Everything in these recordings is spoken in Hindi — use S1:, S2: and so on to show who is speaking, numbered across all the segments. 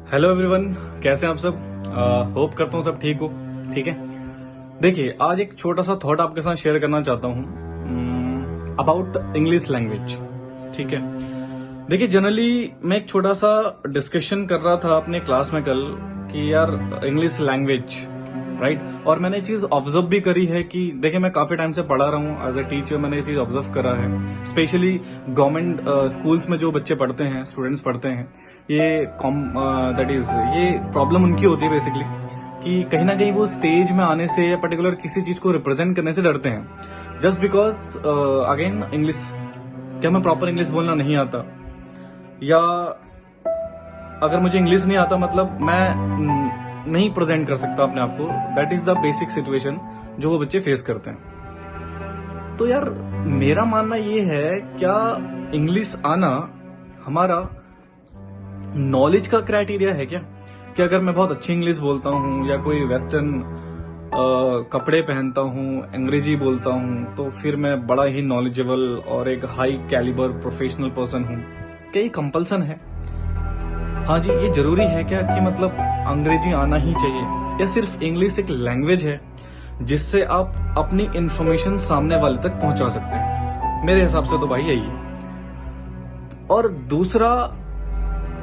S1: हेलो एवरीवन, कैसे हैं आप सब। होप करता हूँ सब ठीक हो। ठीक है, देखिए आज एक छोटा सा थॉट आपके साथ शेयर करना चाहता हूँ अबाउट इंग्लिश लैंग्वेज। ठीक है, देखिए जनरली मैं एक छोटा सा डिस्कशन कर रहा था अपने क्लास में कल कि यार इंग्लिश लैंग्वेज राइट। और मैंने ये चीज ऑब्जर्व भी करी है कि देखिए मैं काफी टाइम से पढ़ा रहा हूँ एज ए टीचर, मैंने ये चीज ऑब्जर्व करा है स्पेशली गवर्नमेंट स्कूल्स में जो बच्चे पढ़ते हैं, स्टूडेंट्स पढ़ते हैं, ये दैट इज ये प्रॉब्लम उनकी होती है बेसिकली कि कहीं ना कहीं वो स्टेज में आने से या पर्टिकुलर किसी चीज को रिप्रेजेंट करने से डरते हैं जस्ट बिकॉज अगेन इंग्लिश, क्या मैं प्रॉपर इंग्लिश बोलना नहीं आता, या अगर मुझे इंग्लिश नहीं आता मतलब मैं नहीं प्रेजेंट कर सकता अपने आप को। That is the basic situation जो वो बच्चे फेस करते हैं। तो यार मेरा मानना ये है, क्या इंग्लिश आना हमारा नॉलेज का क्राइटेरिया है क्या? कि अगर मैं बहुत अच्छी इंग्लिश बोलता हूँ या कोई वेस्टर्न कपड़े पहनता हूँ, अंग्रेजी बोलता हूँ, तो फिर मैं बड़ा ही नॉलेजेबल और एक हाई कैलिबर प्रोफेशनल पर्सन हूँ? क्या ये कंपल्सन है? हाँ जी, ये जरूरी है क्या कि मतलब अंग्रेजी आना ही चाहिए, या सिर्फ इंग्लिश एक लैंग्वेज है जिससे आप अपनी इंफॉर्मेशन सामने वाले तक पहुंचा सकते हैं? मेरे हिसाब से तो भाई यही है। और दूसरा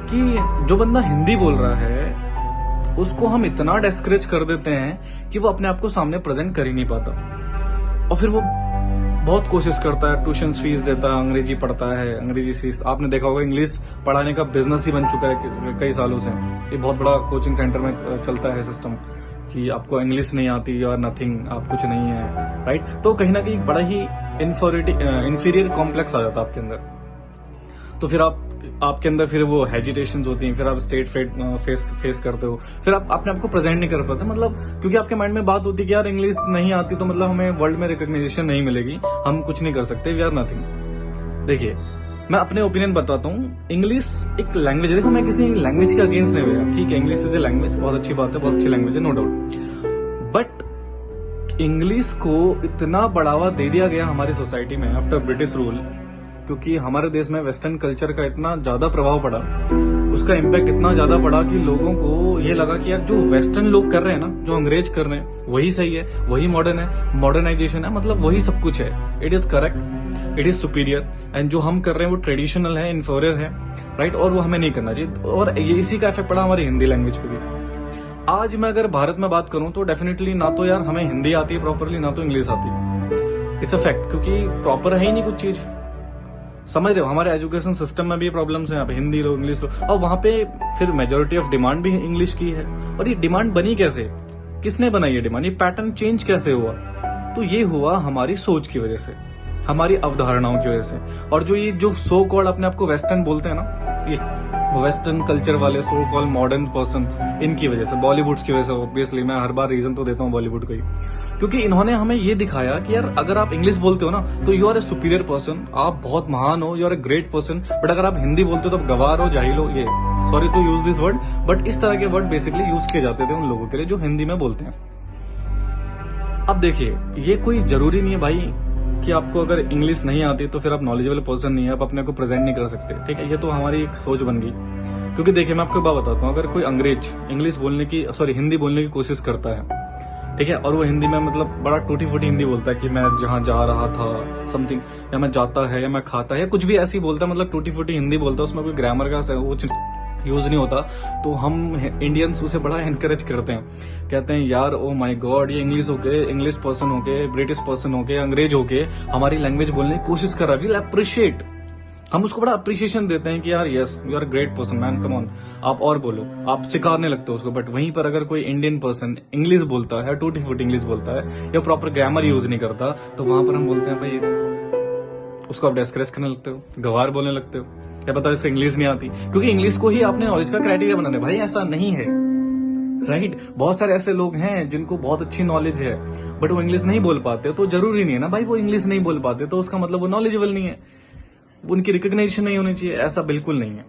S1: कि जो बंदा हिंदी बोल रहा है उसको हम इतना डिस्करेज कर देते हैं कि वो अपने आप को सामने प्रेजेंट कर ही नहीं पाता, और फिर वो बहुत कोशिश करता है, ट्यूशन फीस देता है, अंग्रेजी पढ़ता है, अंग्रेजी फीस, आपने देखा होगा इंग्लिश पढ़ाने का बिजनेस ही बन चुका है कई सालों से। ये बहुत बड़ा कोचिंग सेंटर में चलता है सिस्टम कि आपको इंग्लिश नहीं आती और नथिंग, आप कुछ नहीं है, राइट। तो कहीं ना कहीं बड़ा ही इंफीरियर कॉम्प्लेक्स आ जाता है आपके अंदर। तो फिर आपके अंदर फिर वो हेजिटेशंस होती हैं, फिर आप स्टेट फेस करते हो, फिर आप अपने आप को प्रेजेंट नहीं कर पाते, मतलब क्योंकि आपके माइंड में बात होती है कि यार इंग्लिश नहीं आती तो मतलब हमें वर्ल्ड में रिकॉग्निशन नहीं मिलेगी, हम कुछ नहीं कर सकते, वी आर नथिंग। देखिए मैं अपने ओपिनियन बताता हूँ, इंग्लिश एक लैंग्वेज है। देखो मैं किसी लैंग्वेज के अगेंस्ट नहीं हुआ, ठीक है, इंग्लिश इज ए लैंग्वेज, बहुत अच्छी बात है, बहुत अच्छी लैंग्वेज है, नो डाउट। बट इंग्लिश को इतना बढ़ावा दे दिया गया हमारी सोसाइटी में आफ्टर ब्रिटिश रूल, क्योंकि हमारे देश में वेस्टर्न कल्चर का इतना ज्यादा प्रभाव पड़ा, उसका इम्पैक्ट इतना ज्यादा पड़ा कि लोगों को ये लगा कि यार जो वेस्टर्न लोग कर रहे हैं ना, जो अंग्रेज कर रहे हैं वही सही है, वही मॉडर्न है, मॉडर्नाइजेशन है, मतलब वही सब कुछ है, it is correct, it is superior, and जो हम कर रहे हैं वो ट्रेडिशनल है, इन्फीरियर है, राइट, और वो हमें नहीं करना चाहिए। और ये इसी का इफेक्ट पड़ा हमारी हिंदी लैंग्वेज पे भी। आज मैं अगर भारत में बात करूं तो डेफिनेटली ना तो यार हमें हिंदी आती है प्रॉपरली, ना तो इंग्लिश आती है, इट्स अ फैक्ट, क्योंकि प्रॉपर है ही नहीं कुछ चीज, समझ रहे हो। हमारे एजुकेशन सिस्टम में भी प्रॉब्लम्स हैं, यहाँ पे हिंदी लो, इंग्लिश लो, और वहां पे फिर मेजोरिटी ऑफ डिमांड भी इंग्लिश की है। और ये डिमांड बनी कैसे, किसने बनाई ये डिमांड, ये पैटर्न चेंज कैसे हुआ? तो ये हुआ हमारी सोच की वजह से, हमारी अवधारणाओं की वजह से। और जो ये जो सो कॉल्ड अपने आप को वेस्टर्न बोलते हैं ना, ये वेस्टर्न कल्चर वाले सो कॉल्ड मॉडर्न पर्सन, इनकी वजह से, बॉलीवुड की वजह से, ऑब्वियसली मैं हर बार रीजन तो देता हूँ बॉलीवुड का ही, क्योंकि इन्होंने हमें ये दिखाया कि यार अगर आप इंग्लिश बोलते हो ना तो you are a superior person, आप बहुत महान हो, you are a great person, but अगर आप हिंदी बोलते हो तो आप गवार हो, जाहिल हो, ये sorry to use this word, but इस तरह के वर्ड बेसिकली यूज किए जाते थे उन लोगों के लिए जो हिंदी में बोलते हैं। अब देखिए ये कोई जरूरी नहीं है भाई कि आपको अगर इंग्लिश नहीं आती तो फिर आप नॉलेजेबल पर्सन नहीं है, आप अपने को प्रेजेंट नहीं कर सकते, ठीक है, ये तो हमारी एक सोच बन गई। क्योंकि देखिए मैं आपको बात बताता हूँ, अगर कोई अंग्रेज इंग्लिश बोलने की हिंदी बोलने की कोशिश करता है, ठीक है, और वो हिंदी में मतलब बड़ा टूटी फूटी हिंदी बोलता है कि मैं जहां जा रहा था समथिंग, या मैं जाता है, या मैं खाता है, या कुछ भी ऐसी बोलता है, मतलब टूटी फूटी हिंदी बोलता है, उसमें कोई ग्रामर का वो यूज नहीं होता, तो हम इंडियंस उसे बड़ा एनकरेज करते हैं, कहते हैं यार ओ माय गॉड, ये इंग्लिश पर्सन होके, ब्रिटिश पर्सन होके, अंग्रेज होके हमारी लैंग्वेज बोलने की कोशिश कर रहा है, वील अप्रिशिएट, हम उसको बड़ा अप्रिशिएशन देते हैं कि यार yes you are great person man, come on, आप और बोलो, आप सिखाने लगते हो उसको। बट वहीं पर अगर कोई इंडियन पर्सन इंग्लिश बोलता है, टूटी फूटी इंग्लिश बोलता है, या प्रॉपर ग्रामर यूज नहीं करता, तो वहां पर हम बोलते हैं भाई, उसको आप डिस्करेज करने लगते हो, गवार बोलने लगते हो, क्या पता इससे इंग्लिश नहीं आती, क्योंकि इंग्लिश को ही आपने नॉलेज का क्राइटेरिया बनाना है। भाई ऐसा नहीं है, राइट, बहुत सारे ऐसे लोग हैं जिनको बहुत अच्छी नॉलेज है बट वो इंग्लिश नहीं बोल पाते, तो जरूरी नहीं है ना भाई वो इंग्लिश नहीं बोल पाते तो उसका मतलब वो नॉलेजेबल नहीं है, उनकी रिकॉग्निशन नहीं होनी चाहिए, ऐसा बिल्कुल नहीं है,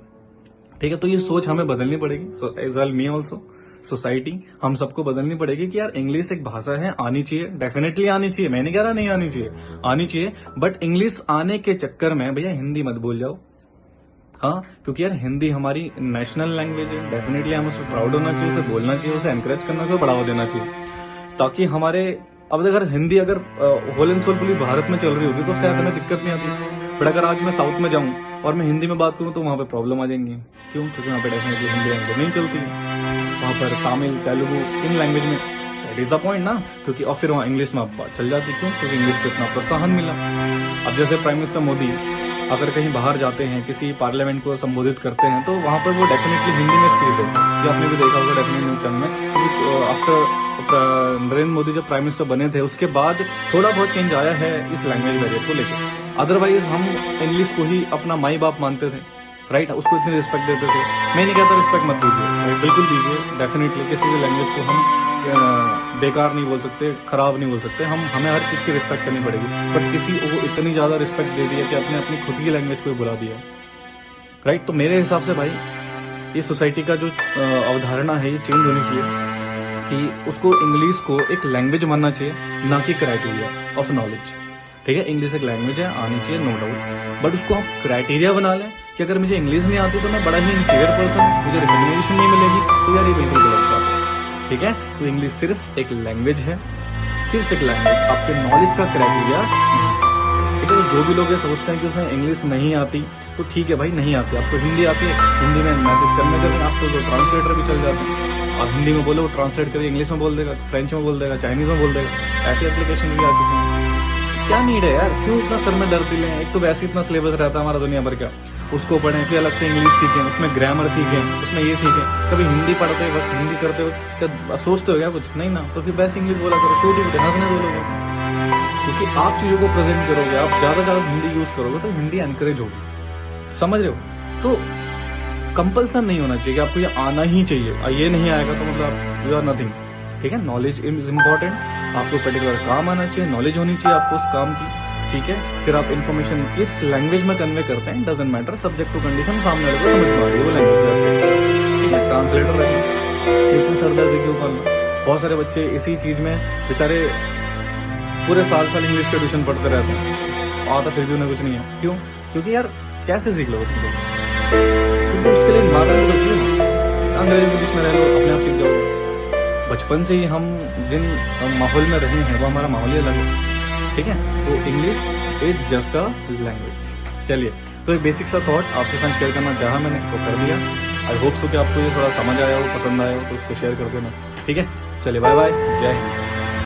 S1: ठीक है। तो ये सोच हमें बदलनी पड़ेगी, so as well me also, society, हम सबको बदलनी पड़ेगी कि यार इंग्लिश एक भाषा है, आनी चाहिए, डेफिनेटली आनी चाहिए, मैं नहीं कह रहा नहीं आनी चाहिए, आनी चाहिए, बट इंग्लिश आने के चक्कर में भैया हिंदी मत बोल जाओ, हाँ, क्योंकि यार हिंदी हमारी नेशनल लैंग्वेज है, डेफिनेटली हमें उस पर प्राउड होना चाहिए, उसे बोलना चाहिए, उसे एनकरेज करना चाहिए, बढ़ावा देना चाहिए, ताकि हमारे अब अगर हिंदी अगर होल एंड सोल पूरी भारत में चल रही होती तो शायद हमें दिक्कत नहीं आती। बट अगर आज मैं साउथ में जाऊं और मैं हिंदी में बात करूं तो वहां पे प्रॉब्लम आ जाएंगी। क्यों? क्योंकि वहां पे डेफिनेटली हिंदी लैंग्वेज नहीं चलती है, वहां पर तमिल तेलुगु इन लैंग्वेज में, दैट इज द पॉइंट ना। क्योंकि और फिर वहाँ इंग्लिश में अब बात चल जाती। क्यों? क्योंकि इंग्लिश को इतना प्रोत्साहन मिला। अब जैसे प्राइम मिनिस्टर मोदी अगर कहीं बाहर जाते हैं, किसी पार्लियामेंट को संबोधित करते हैं, तो वहां पर वो डेफिनेटली हिंदी में स्पीच देते हैं। ये आपने भी देखा होगा डेफिनेटली न्यूज चैनल में। आफ्टर नरेंद्र मोदी जब प्राइम मिनिस्टर बने थे उसके बाद थोड़ा बहुत चेंज आया है इस लैंग्वेज बैरियर को लेकर। अदरवाइज हम इंग्लिश को ही अपना माई बाप मानते थे, राइट? उसको इतनी रिस्पेक्ट देते थे। मैं नहीं कहता रिस्पेक्ट मत दीजिए, राइट? बिल्कुल दीजिए, डेफिनेटली किसी भी लैंग्वेज को हम बेकार नहीं बोल सकते, खराब नहीं बोल सकते, हमें हर चीज़ की रिस्पेक्ट करनी पड़ेगी। बट किसी को इतनी ज़्यादा रिस्पेक्ट दे दी है कि आपने अपनी खुद की लैंग्वेज को ही बुला दिया, राइट? तो मेरे हिसाब से भाई ये सोसाइटी का जो अवधारणा है ये चेंज होनी चाहिए कि उसको इंग्लिश को एक लैंग्वेज मानना चाहिए, ना कि क्राइटेरिया ऑफ नॉलेज। ठीक है, इंग्लिश एक लैंग्वेज है, आनी चाहिए, नो डाउट। बट उसको आप क्राइटेरिया बना लें कि अगर मुझे इंग्लिश नहीं आती तो मैं बड़ा ही इन्फीरियर पर्सन हूँ, मुझे रिकॉग्निशन नहीं मिलेगी, तो यार ये बिल्कुल गलत बात है। ठीक है, तो इंग्लिश सिर्फ एक लैंग्वेज है, सिर्फ एक लैंग्वेज, आपके नॉलेज का क्राइटेरिया नहीं। ठीक है, तो जो भी लोग ये सोचते हैं कि उसमें इंग्लिश नहीं आती, तो ठीक है भाई, नहीं आती, आपको हिंदी आती है, हिंदी में मैसेज करने के लिए आजकल तो ट्रांसलेटर भी चल जाते हैं। आप हिंदी में बोलो, वो ट्रांसलेट करके इंग्लिश में बोल देगा, फ्रेंच में बोल देगा, चाइनीज में बोल देगा। ऐसी एप्लीकेशन भी आ चुकी हैं। क्या नीड है यार? क्यों इतना सर में दर्द दिले? एक तो वैसे इतना सिलेबस रहता है हमारा दुनिया भर का, उसको पढ़ें, फिर अलग से इंग्लिश सीखें, उसमें ग्रामर सीखें, उसमें ये सीखें। कभी हिंदी पढ़ते वक्त, हिंदी करते वक्त क्या सोचते हो क्या कुछ? नहीं ना, तो फिर वैसे इंग्लिश बोला करो, टूटी फूटे हंसने दो लोगों को। क्योंकि आप चीज़ों को प्रेजेंट करोगे, आप ज़्यादा हिंदी यूज़ करोगे तो हिंदी एनकरेज होगी। समझ रहे हो? तो कंपल्सन नहीं होना चाहिए कि आपको ये आना ही चाहिए, ये नहीं आएगा तो मतलब यू आर नथिंग। ठीक है, नॉलेज इज इम्पॉर्टेंट, आपको पर्टिकुलर काम आना चाहिए, नॉलेज होनी चाहिए आपको उस काम की। ठीक है, फिर आप इन्फॉर्मेशन किस लैंग्वेज में कन्वे करते हैं doesn't matter, subject to condition सामने वाले को समझ में आ रही है वो लैंग्वेज। ठीक है, ट्रांसलेटर रखें, इतनी सरदर्दी क्यों करना? बहुत सारे बच्चे इसी चीज़ में बेचारे पूरे साल इंग्लिश के ट्यूशन पढ़ते रहते हैं, आता फिर भी उन्हें कुछ नहीं है। क्यों? क्योंकि यार कैसे सीख लो तुम लोग? क्योंकि उसके लिए इन्वायरमेंट तो चाहिए। अंग्रेजी के बीच में रह लो, अपने आप सीख जाओगे। बचपन से ही हम जिन माहौल में रहे हैं वो हमारा माहौल ही अलग है। ठीक है, तो English is just a language. चलिए, तो एक बेसिक सा थॉट आपके साथ शेयर करना चाहा मैंने, तो कर दिया। आई होप सो कि आपको ये थोड़ा समझ आया हो, पसंद आया हो, तो उसको शेयर कर देना। ठीक है, चलिए, बाय बाय, जय हिंद।